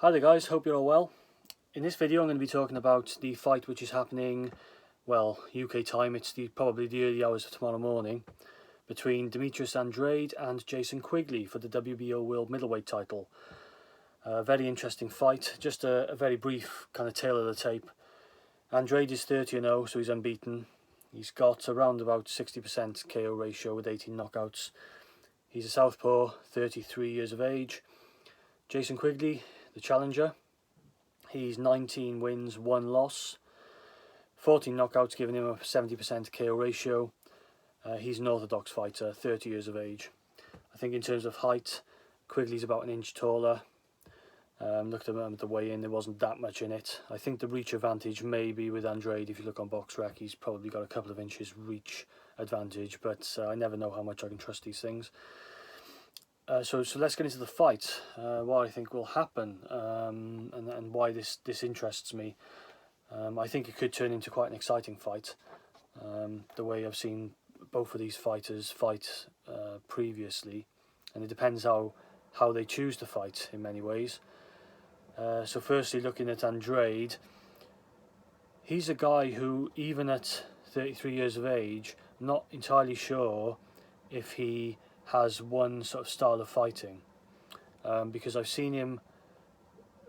Hi there guys, hope you're all well. In this video I'm going to be talking about the fight which is happening, well, UK time, it's probably the early hours of tomorrow morning, between Demetrius Andrade and Jason Quigley for the WBO World Middleweight title. A very interesting fight, just a very brief kind of tail of the tape. Andrade is 30-0, so he's unbeaten. He's got around about 60% KO ratio with 18 knockouts. He's a southpaw, 33 years of age. Jason Quigley, the challenger, he's 19 wins, 1 loss, 14 knockouts, giving him a 70% KO ratio. He's an orthodox fighter, 30 years of age. I think in terms of height, Quigley's about an inch taller. Looked at him at the weigh-in, there wasn't that much in it. I think the reach advantage may be with Andrade. If you look on BoxRec, he's probably got a couple of inches reach advantage, but I never know how much I can trust these things. So let's get into the fight, what I think will happen, and why this interests me. I think it could turn into quite an exciting fight, the way I've seen both of these fighters fight previously, and it depends how they choose to fight in many ways. So firstly, looking at Andrade, he's a guy who, even at 33 years of age, I'm not entirely sure if he has one sort of style of fighting, because I've seen him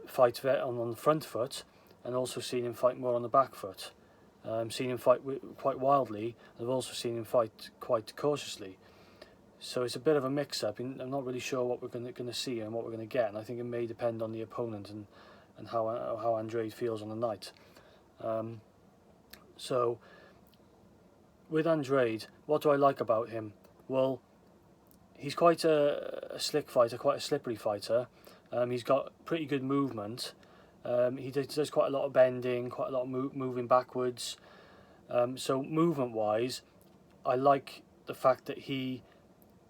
fight on the front foot and also seen him fight more on the back foot. Seen him fight quite wildly, and I've also seen him fight quite cautiously. So it's a bit of a mix-up. I'm not really sure what we're going to see and what we're going to get, and I think it may depend on the opponent and how Andrade feels on the night. So with Andrade, what do I like about him? Well, he's quite a slick fighter, quite a slippery fighter. He's got pretty good movement. He does quite a lot of bending, quite a lot of moving backwards. So movement-wise, I like the fact that he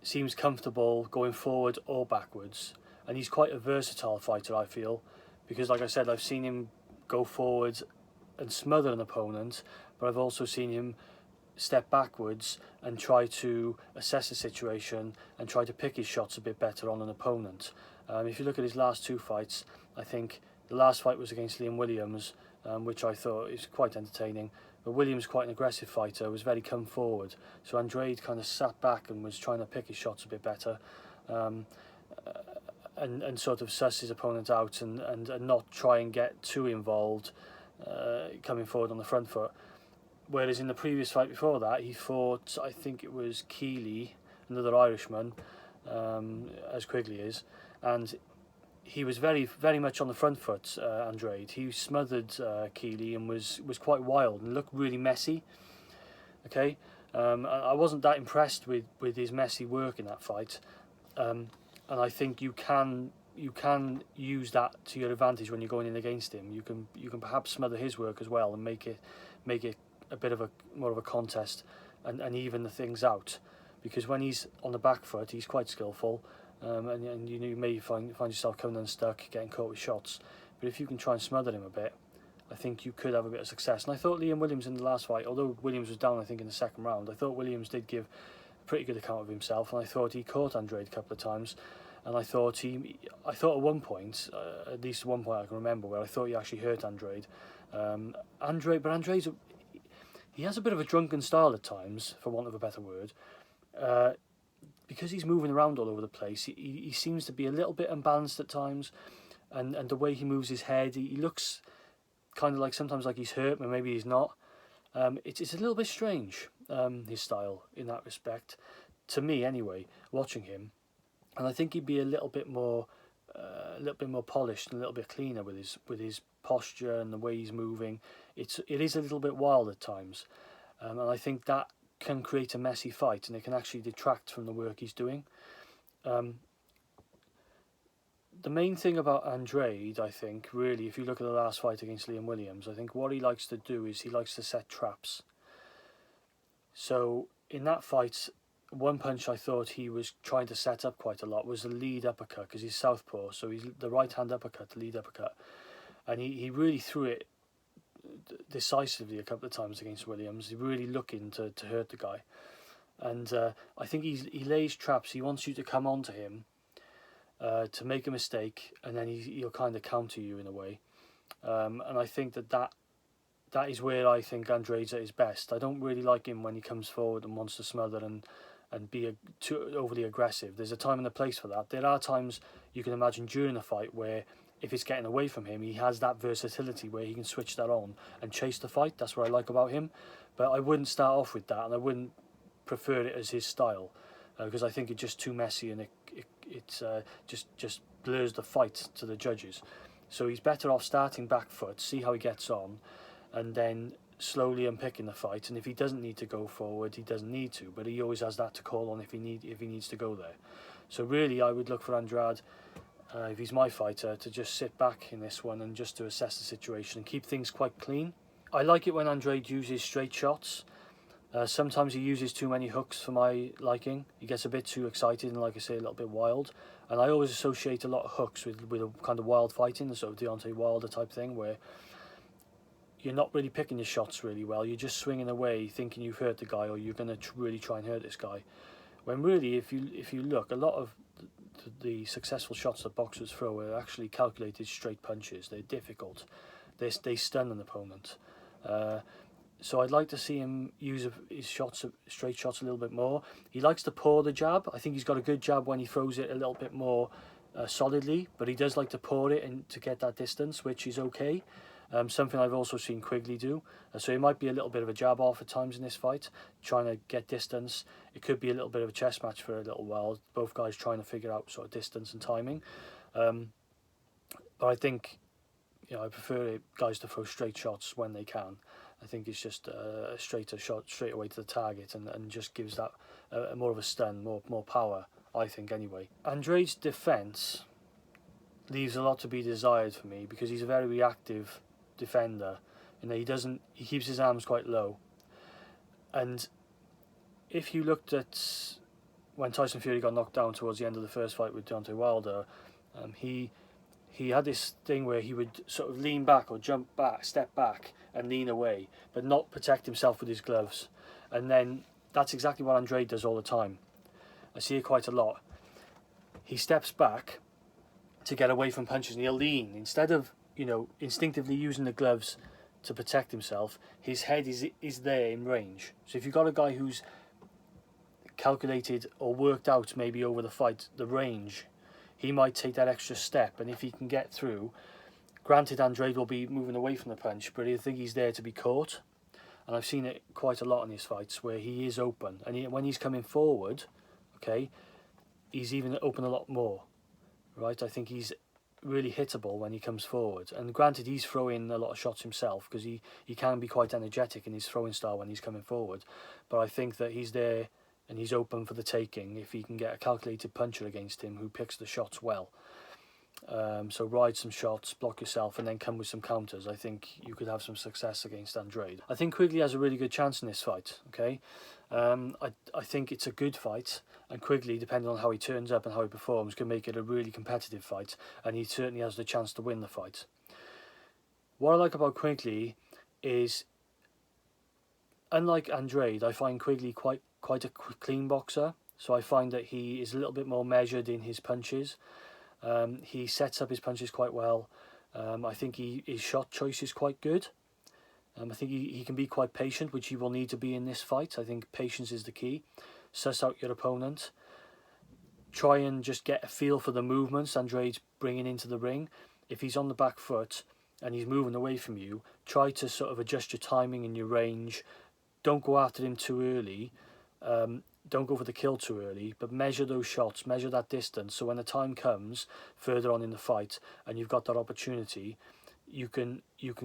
seems comfortable going forward or backwards. And he's quite a versatile fighter, I feel, because like I said, I've seen him go forward and smother an opponent, but I've also seen him step backwards and try to assess the situation and try to pick his shots a bit better on an opponent. If you look at his last 2 fights, I think the last fight was against Liam Williams, which I thought is quite entertaining. But Williams, quite an aggressive fighter, was very come forward. So Andrade kind of sat back and was trying to pick his shots a bit better, and sort of suss his opponent out and not try and get too involved, coming forward on the front foot. Whereas in the previous fight before that, he fought, I think it was Quigley, another Irishman, as Quigley is, and he was very much on the front foot, Andrade. He smothered Quigley and was quite wild and looked really messy. Okay, I wasn't that impressed with his messy work in that fight, and I think you can use that to your advantage when you're going in against him. You can perhaps smother his work as well and make it a bit of more of a contest and even the things out, because when he's on the back foot he's quite skillful, and you may find yourself coming unstuck, getting caught with shots. But if you can try and smother him a bit, I think you could have a bit of success. And I thought Liam Williams in the last fight, although Williams was down I think in the second round, I thought Williams did give a pretty good account of himself, and I thought he caught Andrade a couple of times. And I thought at one point, at least one point I can remember, where I thought he actually hurt Andrade. Andrade's he has a bit of a drunken style at times, for want of a better word. Because he's moving around all over the place, he seems to be a little bit unbalanced at times, and the way he moves his head, he looks kind of like sometimes like he's hurt, but maybe he's not. It's a little bit strange, his style in that respect, to me anyway, watching him. And I think he'd be a little bit more polished and a little bit cleaner with his posture and the way he's moving. It is a little bit wild at times, and I think that can create a messy fight, and it can actually detract from the work he's doing. The main thing about Andrade, I think, really, if you look at the last fight against Liam Williams, I think what he likes to do is he likes to set traps. So in that fight, one punch I thought he was trying to set up quite a lot was the lead uppercut, because he's southpaw, so he's the right hand uppercut, the lead uppercut, and he really threw it decisively a couple of times against Williams. He's really looking to hurt the guy, and I think he lays traps. He wants you to come onto him, to make a mistake, and then he'll kind of counter you in a way. And I think that is where I think Andrade's at his best. I don't really like him when he comes forward and wants to smother and be too overly aggressive. There's a time and a place for that. There are times you can imagine during a fight where if it's getting away from him, he has that versatility where he can switch that on and chase the fight. That's what I like about him. But I wouldn't start off with that, and I wouldn't prefer it as his style, because I think it's just too messy, and it just blurs the fight to the judges. So he's better off starting back foot, see how he gets on, and then slowly unpicking the fight. And if he doesn't need to go forward, he doesn't need to, but he always has that to call on if he needs to go there. So really, I would look for Andrade, if he's my fighter, to just sit back in this one and just to assess the situation and keep things quite clean. I like it when Andrade uses straight shots. Sometimes he uses too many hooks for my liking. He gets a bit too excited and, like I say, a little bit wild. And I always associate a lot of hooks with a kind of wild fighting, the sort of Deontay Wilder type thing, where you're not really picking your shots really well. You're just swinging away thinking you've hurt the guy, or you're going to really try and hurt this guy. When really, if you look, a lot of the successful shots that boxers throw are actually calculated straight punches. They're difficult. They stun an opponent. So I'd like to see him use his straight shots a little bit more. He likes to pour the jab. I think he's got a good jab when he throws it a little bit more solidly, but he does like to pour it and to get that distance, which is okay. Something I've also seen Quigley do. So it might be a little bit of a jab off at times in this fight, trying to get distance. It could be a little bit of a chess match for a little while, both guys trying to figure out sort of distance and timing. But I think, I prefer guys to throw straight shots when they can. I think it's just a straighter shot straight away to the target, and just gives that more of a stun, more power, I think, anyway. Andrade's defence leaves a lot to be desired for me, because he's a very reactive defender. He keeps his arms quite low. And if you looked at when Tyson Fury got knocked down towards the end of the first fight with Deontay Wilder, he had this thing where he would sort of lean back or jump back, step back and lean away, but not protect himself with his gloves. And then that's exactly what Andrade does all the time. I see it quite a lot. He steps back to get away from punches, and he'll lean. Instead of, instinctively using the gloves to protect himself, his head is there in range. So if you've got a guy who's calculated or worked out maybe over the fight the range, he might take that extra step, and if he can get through, granted Andrade will be moving away from the punch, but I think he's there to be caught. And I've seen it quite a lot in his fights where he is open, and when he's coming forward, okay, he's even open a lot more, right? I think he's really hittable when he comes forward. And granted, he's throwing a lot of shots himself, because he can be quite energetic in his throwing style when he's coming forward. But I think that he's there and he's open for the taking if he can get a calculated puncher against him who picks the shots well. So ride some shots, block yourself, and then come with some counters. I think you could have some success against Andrade. I think Quigley has a really good chance in this fight, okay? I think it's a good fight, and Quigley, depending on how he turns up and how he performs, can make it a really competitive fight, and he certainly has the chance to win the fight. What I like about Quigley is, unlike Andrade, I find Quigley quite a clean boxer. So I find that he is a little bit more measured in his punches. He sets up his punches quite well. I think his shot choice is quite good. I think he can be quite patient, which he will need to be in this fight. I think patience is the key. Suss out your opponent. Try and just get a feel for the movements Andrade's bringing into the ring. If he's on the back foot and he's moving away from you, try to sort of adjust your timing and your range. Don't go after him too early. Don't go for the kill too early, but measure those shots, measure that distance, so when the time comes further on in the fight and you've got that opportunity, you can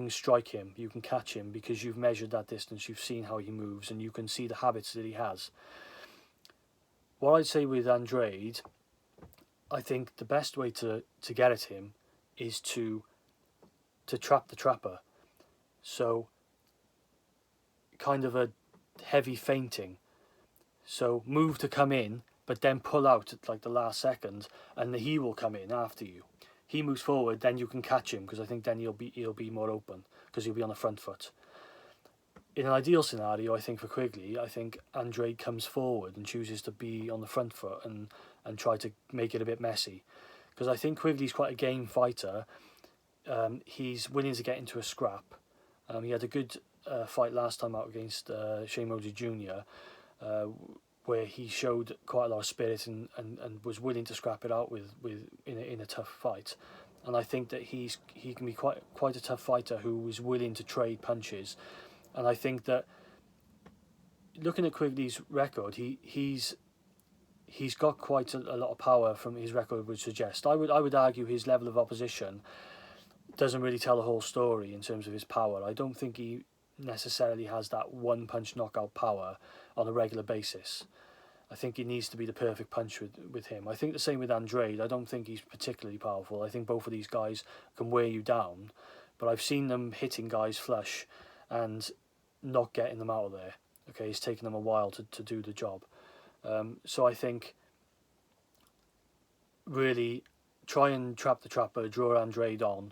strike him, you can catch him, because you've measured that distance, you've seen how he moves, and you can see the habits that he has. What I'd say with Andrade, I think the best way to get at him is to trap the trapper. So kind of a heavy feinting. So move to come in, but then pull out at like the last second, and he will come in after you. He moves forward, then you can catch him, because I think then he'll be more open, because he'll be on the front foot. In an ideal scenario, I think for Quigley, I think Andrade comes forward and chooses to be on the front foot and try to make it a bit messy. because I think Quigley's quite a game fighter. He's willing to get into a scrap. He had a good fight last time out against Shane Mosley Jr., where he showed quite a lot of spirit and was willing to scrap it out in a tough fight. And I think that he can be quite a tough fighter who is willing to trade punches. And I think that looking at Quigley's record, he's got quite a lot of power from his record would suggest. I would argue his level of opposition doesn't really tell the whole story in terms of his power. I don't think he necessarily has that one punch knockout power on a regular basis. I think it needs to be the perfect punch with him. I think the same with Andrade. I don't think he's particularly powerful. I think both of these guys can wear you down, but I've seen them hitting guys flush and not getting them out of there. Okay, it's taken them a while to do the job. So I think really try and trap the trapper, draw Andrade on.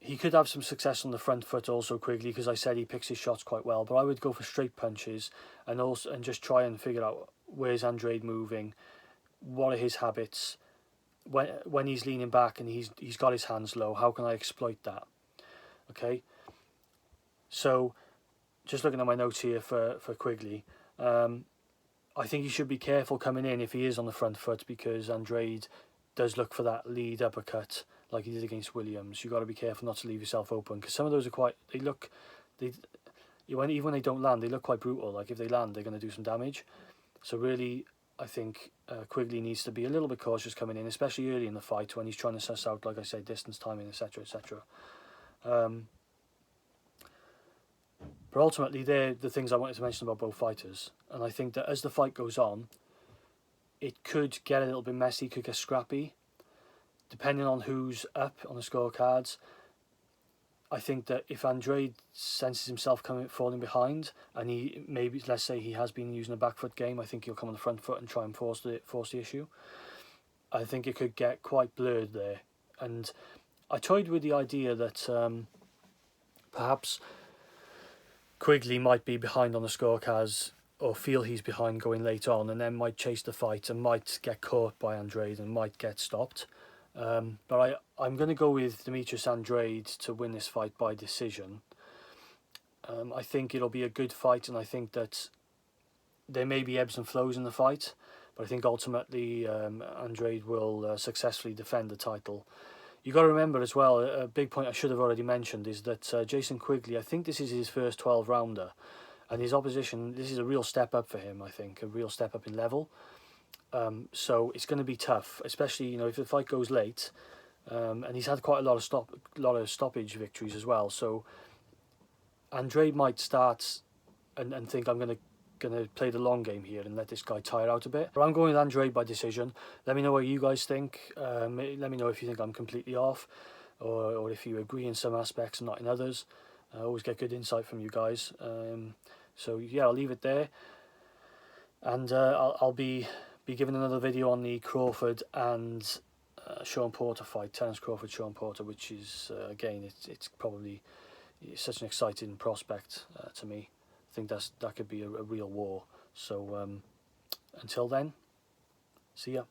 He could have some success on the front foot also, Quigley, because I said he picks his shots quite well. But I would go for straight punches and just try and figure out where's Andrade moving, what are his habits, when he's leaning back and he's got his hands low. How can I exploit that? Okay. So, just looking at my notes here for Quigley, I think he should be careful coming in if he is on the front foot, because Andrade does look for that lead uppercut like he did against Williams. You've got to be careful not to leave yourself open, because some of those are even when they don't land, they look quite brutal. Like if they land, they're going to do some damage. So really, I think Quigley needs to be a little bit cautious coming in, especially early in the fight when he's trying to suss out, like I said, distance, timing, etc., etc. But ultimately, they're the things I wanted to mention about both fighters. And I think that as the fight goes on, it could get a little bit messy, could get scrappy, depending on who's up on the scorecards. I think that if Andrade senses himself falling behind, and he maybe, let's say he has been using a back foot game, I think he'll come on the front foot and try and force the issue. I think it could get quite blurred there. And I toyed with the idea that perhaps Quigley might be behind on the scorecards, or feel he's behind going late on, and then might chase the fight and might get caught by Andrade and might get stopped. But I'm going to go with Demetrius Andrade to win this fight by decision. I think it'll be a good fight, and I think that there may be ebbs and flows in the fight, but I think ultimately Andrade will successfully defend the title. You've got to remember as well, a big point I should have already mentioned is that Jason Quigley, I think this is his first 12-rounder, and his opposition, this is a real step up for him, I think, a real step up in level. So it's going to be tough, especially if the fight goes late, and he's had quite a lot of stoppage victories as well. So Andrade might start and think, I'm going to play the long game here and let this guy tire out a bit. But I'm going with Andrade by decision. Let me know what you guys think. Let me know if you think I'm completely off, or if you agree in some aspects and not in others. I always get good insight from you guys. So yeah, I'll leave it there, and I'll be giving another video on the Crawford and Sean Porter fight, Terence Crawford, Sean Porter, which is again, it's probably such an exciting prospect to me. I think that could be a real war. So until then, see ya.